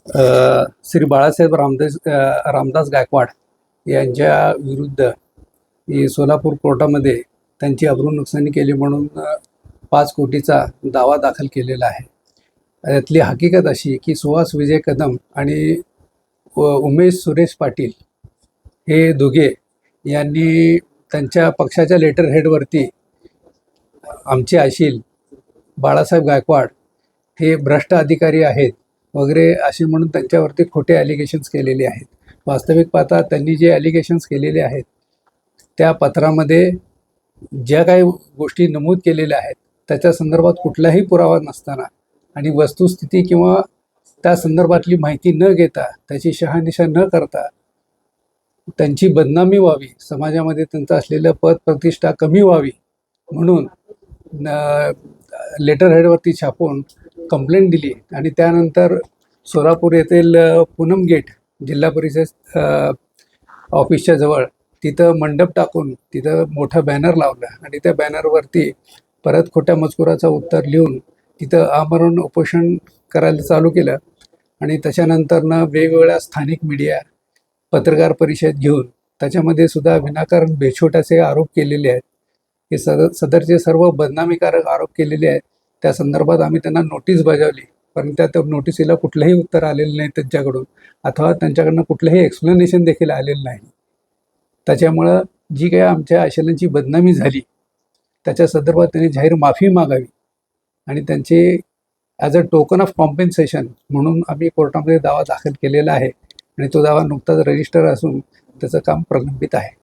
श्री बाळासाहेब रामदास गायकवाड यांच्या विरुद्ध सोलापूर कोर्टामध्ये त्यांची अब्रू नुकसानी केली म्हणून 5 कोटीचा दावा दाखल केलेला आहे. यातली हकीकत अशी की सुहास विजय कदम आणि उमेश सुरेश पाटील हे दोघे यांनी त्यांच्या पक्षाच्या लेटर हेडवरती आमचे अशील बाळासाहेब गायकवाड हे भ्रष्ट अधिकारी आहेत वगैरे असे म्हणून त्यांच्यावरती खोटे ॲलिगेशन्स केलेले आहेत. वास्तविक पाहता त्यांनी जे ॲलिगेशन्स केलेले आहेत त्या पत्रामध्ये ज्या काही गोष्टी नमूद केलेल्या आहेत त्याच्या संदर्भात कुठलाही पुरावा नसताना आणि वस्तुस्थिती किंवा त्या संदर्भातली माहिती न घेता, त्याची शहानिशा न करता त्यांची बदनामी व्हावी, समाजामध्ये त्यांचं असलेलं पद प्रतिष्ठा कमी व्हावी म्हणून लेटर हेडवरती छापून कंप्लेंट दिली आणि त्यानंतर सोलापूर येथील पूनम गेट जिल्हा परिषद ऑफिसच्या जवळ तिथं मंडप टाकून तिथं मोठा बॅनर लावला आणि त्या बॅनरवरती परत खोट्या मजकुराचं उत्तर लिहून तिथं आमरण उपोषण करायला चालू केलं आणि त्याच्यानंतरनं वेगवेगळ्या स्थानिक मीडिया पत्रकार परिषद घेऊन त्याच्यामध्ये सुद्धा विनाकारण बेछोटाचे आरोप केलेले आहेत. हे सदरचे सर्व बदनामीकारक आरोप केलेले आहेत. त्या संदर्भात आम्ही त्यांना नोटीस बजावली, पण त्या नोटिसीला कुठलंही उत्तर आलेलं नाही त्यांच्याकडून, अथवा त्यांच्याकडनं कुठलंही एक्सप्लेनेशन देखील आलेलं नाही. त्याच्यामुळं जी काही आमच्या आशयांची बदनामी झाली त्याच्या संदर्भात त्यांनी जाहीर माफी मागावी आणि त्यांचे as a token of compensation म्हणून आम्ही कोर्टामध्ये दावा दाखल केलेला आहे आणि तो दावा नुकताच रजिस्टर असून त्याचं काम प्रलंबित आहे.